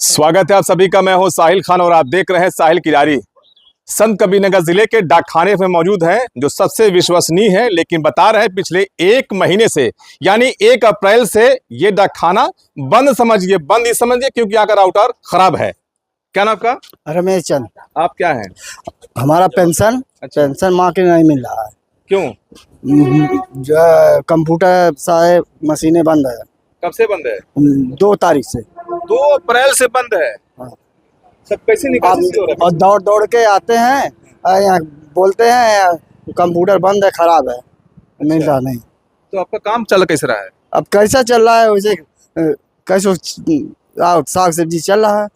स्वागत है आप सभी का। मैं हूं साहिल खान और आप देख रहे हैं साहिल की जारी। संत कबीरनगर जिले के डाकखाने में मौजूद हैं जो सबसे विश्वसनीय है, लेकिन बता रहे हैं पिछले एक महीने से यानी 1 अप्रैल से ये डाकखाना बंद समझिए, बंद ही समझिए, क्योंकि यहाँ का राउटर खराब है। क्या नाम आपका? रमेश चंद। आप क्या हैं? हमारा पेंशन माँ के नहीं मिल रहा है। क्यों? जो कंप्यूटर सारे मशीनें बंद है। कब से बंद है? 2 तारीख से। 2 अप्रैल से बंद है। हाँ। सब कैसे निकासी हो रहा है? और दौड़ दौड़ के आते हैं, यहाँ बोलते हैं कंप्यूटर बंद है, खराब है, मिल रहा नहीं। तो आपका काम चल कैसे रहा है? अब कैसा चल रहा है वैसे, कैसे साग सब्जी चल रहा है।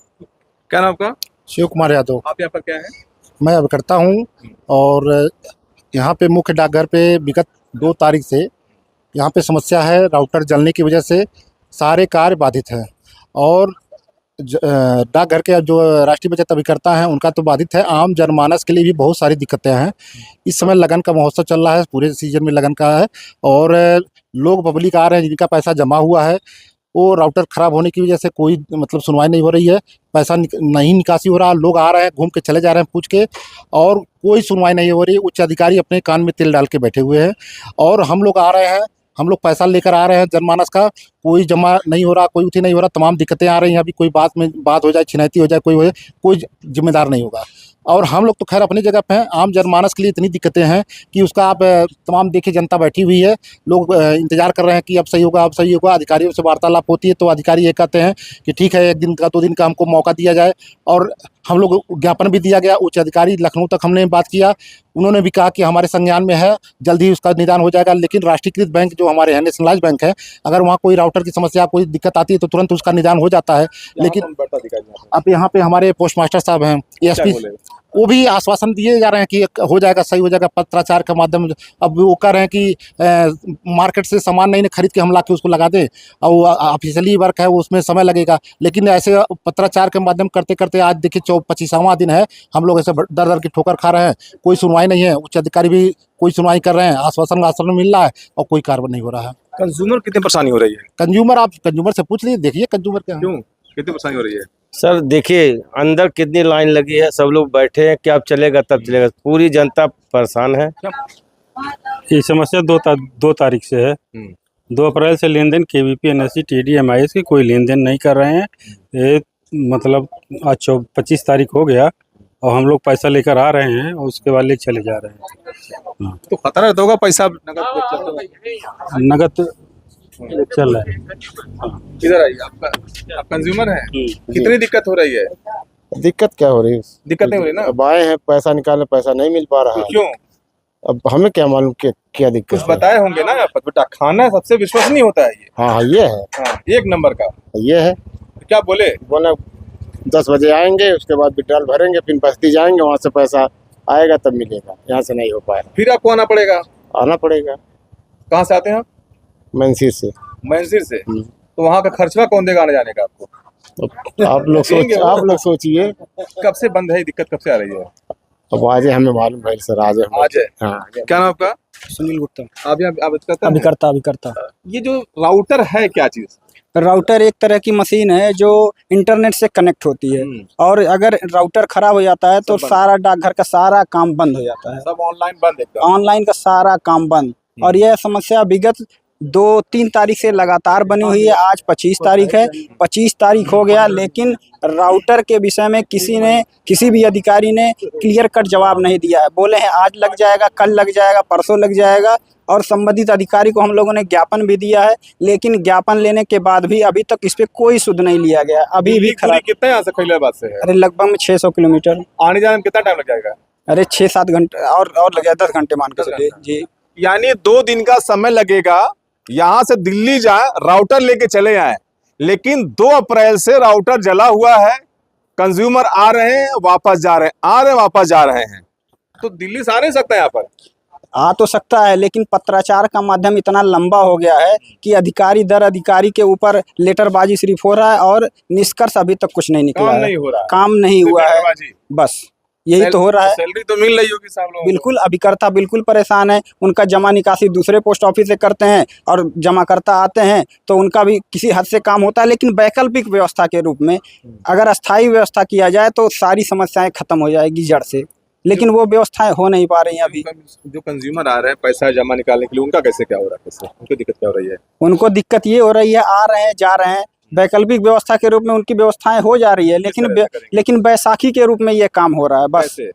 क्या नाम आपका? शिव कुमार यादव। आप यहाँ पर क्या है? मैं अब करता हूँ और यहाँ पे मुख्य डाकघर पे विगत 2 तारीख से यहाँ पे समस्या है। राउटर जलने की वजह से सारे कार्य बाधित हैं और डाकघर के जो राष्ट्रीय बचत अभिकर्ता हैं उनका तो बाधित है, आम जनमानस के लिए भी बहुत सारी दिक्कतें हैं। इस समय लगन का महोत्सव चल रहा है, पूरे सीजन में लगन का है और लोग पब्लिक आ रहे हैं जिनका पैसा जमा हुआ है। वो राउटर ख़राब होने की वजह से कोई सुनवाई नहीं हो रही है, पैसा नहीं निकासी हो रहा। लोग आ रहे हैं, घूम के चले जा रहे हैं पूछ के, और कोई सुनवाई नहीं हो रही। उच्च अधिकारी अपने कान में तेल डाल के बैठे हुए हैं और हम लोग आ रहे हैं, हम लोग पैसा लेकर आ रहे हैं जनमानस का, कोई जमा नहीं हो रहा, कोई उठी नहीं हो रहा। तमाम दिक्कतें आ रही हैं। अभी कोई बात हो जाए, छिनैती हो जाए, कोई जिम्मेदार नहीं होगा। और हम लोग तो खैर अपनी जगह पे हैं, आम जनमानस के लिए इतनी दिक्कतें हैं कि उसका आप तमाम देखिए, जनता बैठी हुई है, लोग इंतजार कर रहे हैं कि अब सही होगा, अब सही होगा। अधिकारियों से वार्तालाप होती है तो अधिकारी ये कहते हैं कि ठीक है, 1 दिन का 2 दिन का हमको मौका दिया जाए। और हम लोग ज्ञापन भी दिया गया, उच्च अधिकारी लखनऊ तक हमने बात किया, उन्होंने भी कहा कि हमारे संज्ञान में है, जल्द ही उसका निदान हो जाएगा। लेकिन राष्ट्रीयकृत बैंक जो हमारे हैं, नेशनलाइज बैंक है, अगर वहाँ कोई राउटर की समस्या, कोई दिक्कत आती है तो तुरंत उसका निदान हो जाता है। लेकिन अब यहाँ पे हमारे पोस्ट मास्टर साहब हैं, एएसपी, वो भी आश्वासन दिए जा रहे हैं कि हो जाएगा, सही हो जाएगा, पत्राचार के माध्यम। अब वो कह रहे हैं कि मार्केट से सामान नहीं खरीद के हम ला के उसको लगा दें, और वो ऑफिशियली वर्क है, वो उसमें समय लगेगा। लेकिन ऐसे पत्राचार के माध्यम करते करते आज देखिए 25वां दिन है, हम लोग ऐसे दर दर की ठोकर खा रहे हैं, कोई सुनवाई नहीं है। उच्च अधिकारी भी कोई सुनवाई कर रहे हैं, आश्वासन मिल रहा है और कोई कार्रवाई नहीं हो रहा है। कंज्यूमर कितनी परेशानी हो रही है? कंज्यूमर, आप कंज्यूमर से पूछ लीजिए, देखिए कंज्यूमर क्या है। क्यों, कितनी परेशानी हो रही है? सर देखिए, अंदर कितनी लाइन लगी है, सब लोग बैठे हैं कि अब चलेगा तब चलेगा, पूरी जनता परेशान है। ये समस्या 2 तारीख से है। 2 अप्रैल से लेन देन केवीपी, एनएससी, टीडी, एमआईएस के कोई लेन देन नहीं कर रहे हैं। ये मतलब आज 25 तारीख हो गया और हम लोग पैसा लेकर आ रहे हैं और उसके बाद ले चले जा रहे हैं। तो खतरा रहता होगा, पैसा नगद चल रहा है। इधर आइए, आप कंज्यूमर हैं, कितनी दिक्कत हो रही है? दिक्कत क्या हो रही है? दिक्कत नहीं हो रही ना? अब आए हैं पैसा निकालने, पैसा नहीं मिल पा रहा है। क्यों? अब हमें क्या मालूम क्या दिक्कत कुछ है? बताए होंगे ना। बेटा, खाना सबसे विश्वसनीय होता है ये। हाँ, ये है। हाँ, 1 नंबर का ये है। क्या बोले? बोला 10 बजे आएंगे, उसके बाद विड्रॉल भरेंगे, फिर बस्ती जाएंगे, वहाँ से पैसा आएगा तब मिलेगा। यहाँ से नहीं हो पाया, फिर आपको आना पड़ेगा। आना पड़ेगा। कहाँ से आते हैं आप? मंसिर से। मंसिर से? तो वहाँ का खर्चा कौन देगा आने जाने का आपको? आप लोग सोचिए। कब से बंद है, दिक्कत कब से आ रही है? अब आज हमें मालूम भाई सर, आज है। हाँ। क्या नाम आपका? सुनील गुप्ता। अभिकर्ता। ये जो राउटर है क्या चीज? राउटर एक तरह की मशीन है जो इंटरनेट से कनेक्ट होती है, और अगर राउटर खराब हो जाता है तो सारा डाकघर का सारा काम बंद हो जाता है। सब ऑनलाइन बंद, एकदम ऑनलाइन का सारा काम बंद। और यह समस्या विगत 2-3 तारीख से लगातार बनी हुई है। आज 25 तारीख है, 25 तारीख हो गया, लेकिन राउटर के विषय में किसी भी अधिकारी ने क्लियर कट जवाब नहीं दिया है। बोले हैं आज लग जाएगा, कल लग जाएगा, परसों लग जाएगा, और संबंधित अधिकारी को हम लोगों ने ज्ञापन भी दिया है, लेकिन ज्ञापन लेने के बाद भी अभी तक इस पे कोई सुध नहीं लिया गया। अभी भी खराब। कितना यहाँ से खैराबाद से है? अरे लगभग में 600 किलोमीटर। आने जाने में कितना टाइम लग जाएगा? अरे 6-7 घंटे और लग जाए, 10 घंटे मान के चलिए जी। यानी 2 दिन का समय लगेगा। यहाँ से दिल्ली जाए, राउटर लेके चले आए, लेकिन 2 अप्रैल से राउटर जला हुआ है। कंज्यूमर आ रहे हैं, वापस जा रहे हैं, आ रहे हैं, वापस जा रहे हैं। तो दिल्ली से आ नहीं सकता यहाँ पर? आ तो सकता है, लेकिन पत्राचार का माध्यम इतना लंबा हो गया है कि अधिकारी दर अधिकारी के ऊपर लेटरबाजी सिर्फ हो रहा है और निष्कर्ष अभी तक कुछ नहीं निकला है। नहीं हो रहा, काम नहीं हुआ है, बस। यही तो हो रहा है। सैलरी तो मिल रही होगी साहब लोगों को। बिल्कुल, अभिकर्ता बिल्कुल परेशान है। उनका जमा निकासी दूसरे पोस्ट ऑफिस से करते हैं और जमाकर्ता आते हैं तो उनका भी किसी हद से काम होता है, लेकिन वैकल्पिक व्यवस्था के रूप में अगर अस्थायी व्यवस्था किया जाए तो सारी समस्याएं खत्म हो जाएगी जड़ से, लेकिन वो व्यवस्थाएं हो नहीं पा रही हैं अभी। जो कंज्यूमर आ रहे हैं पैसा जमा निकालने के लिए, उनका कैसे क्या हो रहा है, कैसे उनको दिक्कत क्या हो रही है? उनको दिक्कत ये हो रही है, आ रहे हैं जा रहे हैं, वैकल्पिक व्यवस्था के रूप में उनकी व्यवस्थाएं हो जा रही है, लेकिन बैसाखी के रूप में ये काम हो रहा है। बस कैसे?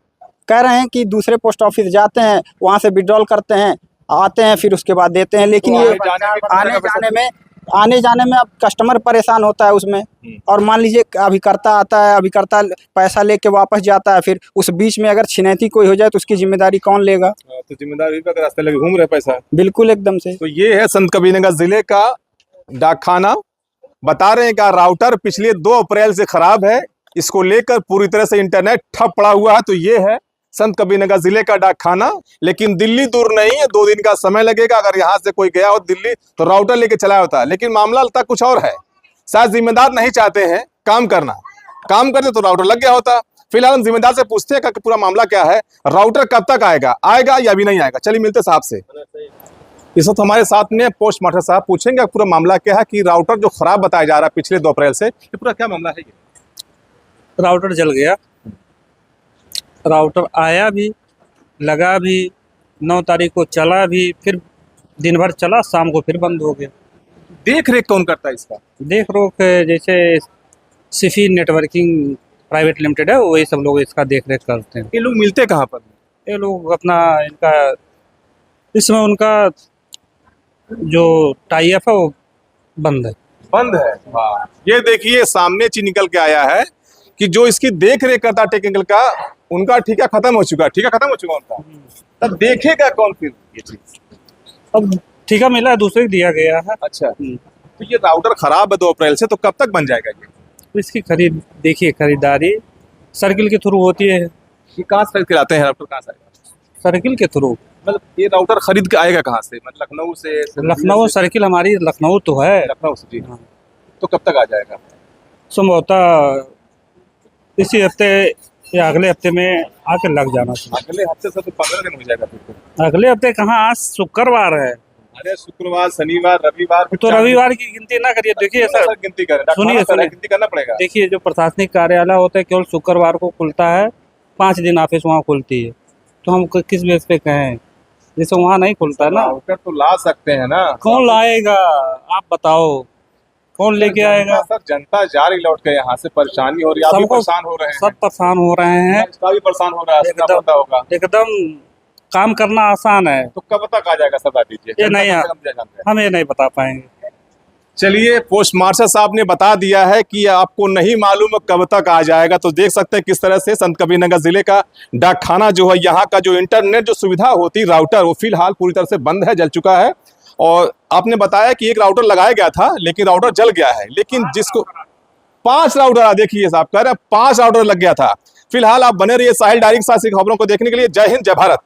कह रहे हैं कि दूसरे पोस्ट ऑफिस जाते हैं, वहाँ से विड्रॉल करते हैं, आते हैं, फिर उसके बाद देते हैं, लेकिन तो ये आने जाने में अब कस्टमर परेशान होता है उसमें। और मान लीजिए अभिकर्ता आता है, अभिकर्ता पैसा लेके वापस जाता है, फिर उस बीच में अगर छिनैती कोई हो जाए तो उसकी जिम्मेदारी कौन लेगा? तो जिम्मेदारी पे रास्ते लगे घूम रहे पैसा। बिल्कुल एकदम से। तो ये है संत कबीरनगर जिले का डाकखाना। बता रहे हैं कि राउटर पिछले 2 अप्रैल से खराब है, इसको लेकर पूरी तरह से इंटरनेट ठप पड़ा हुआ है। तो ये है संत कबीरनगर जिले का डाकखाना, लेकिन दिल्ली दूर नहीं है, 2 दिन का समय लगेगा। अगर यहाँ से कोई गया हो दिल्ली तो राउटर लेके चला होता है, लेकिन मामला लगता कुछ और है। शायद जिम्मेदार नहीं चाहते हैं काम करना, काम करते तो राउटर लग गया होता। फिलहाल हम जिम्मेदार से पूछते हैं कि पूरा मामला क्या है, राउटर कब तक आएगा या अभी नहीं आएगा। चलिए मिलते साहब से। इस वक्त हमारे साथ में पोस्ट मास्टर साहब, पूछेंगे पूरा मामला क्या है कि राउटर जो खराब बताया जा रहा है पिछले 2 अप्रैल से, ये पूरा क्या मामला है? ये राउटर जल गया, राउटर आया भी, लगा भी, 9 तारीख को चला भी, फिर दिन भर चला, शाम को फिर बंद हो गया। देख रेख कौन करता है इसका? देख रेख जैसे सिफी नेटवर्किंग प्राइवेट लिमिटेड है, वही सब लोग इसका देख रेख करते हैं। ये लोग मिलते कहाँ पर? ये लोग अपना इनका इस समय उनका जो टाई अप है वो बंद है। बंद है। वाह, ये देखिए सामने चीज निकल के आया है कि जो इसकी देख रेख करता टेक्निकल का, उनका ठेका खत्म हो चुका, ठेका खत्म हो चुका उनका। तब देखेगा कौन फिर ये चीज? अब ठेका मिला है, दूसरे को दिया गया है। अच्छा, तो ये राउटर खराब है 2 अप्रैल से, तो कब तक बन जाएगा ये? तो इसकी देखिए खरीदारी सर्किल के थ्रू होती है। ये कहाँ से खरीद के लाते हैं राउटर, कहाँ से आएगा? सर्किल के थ्रू, मतलब ये राउटर खरीद के आएगा कहाँ से? मतलब लखनऊ से? लखनऊ सर्किल हमारी लखनऊ तो है। लखनऊ से जी। तो कब तक आ जाएगा? संभवतः इसी हफ्ते या अगले हफ्ते में आके लग जाना चाहिए। अगले हफ्ते से तो 15 दिन हो जाएगा फिर तो। अगले हफ्ते कहाँ, आज शुक्रवार है। अरे शुक्रवार, शनिवार, रविवार, तो रविवार की गिनती ना करिए। देखिए सर, गिनती करें, सुनिए गिनती करना पड़ेगा। देखिए जो प्रशासनिक कार्यालय होता है केवल शुक्रवार को खुलता है, 5 दिन ऑफिस वहाँ खुलती है, तो हम किस बेस पे कहें? जैसे वहाँ नहीं खुलता है ना। राउटर तो ला सकते हैं ना। कौन लाएगा आप बताओ, कौन लेके आएगा? सर जनता जा रही लौट के, यहाँ से परेशानी हो रही है, आप भी परेशान हो रहे हैं, सब परेशान हो रहे हैं, इसका भी परेशान हो रहा है, सुनना पड़ता होगा। एकदम काम करना आसान है। तो कब तक आ जाएगा सर, बता दीजिए। ये नहीं, हम ये नहीं बता पाएंगे। चलिए, पोस्ट मास्टर साहब ने बता दिया है कि आपको नहीं मालूम कब तक आ जाएगा। तो देख सकते हैं किस तरह से संत कबीरनगर जिले का डाकखाना जो है, यहाँ का जो इंटरनेट जो सुविधा होती राउटर, वो फिलहाल पूरी तरह से बंद है, जल चुका है। और आपने बताया कि एक राउटर लगाया गया था, लेकिन राउटर जल गया है। लेकिन जिसको 5 राउटर, देखिए साहब कह रहे हैं 5 राउटर लग गया था। फिलहाल आप बने रहिए साहिल डायरी के साथ खबरों को देखने के लिए। जय हिंद, जय भारत।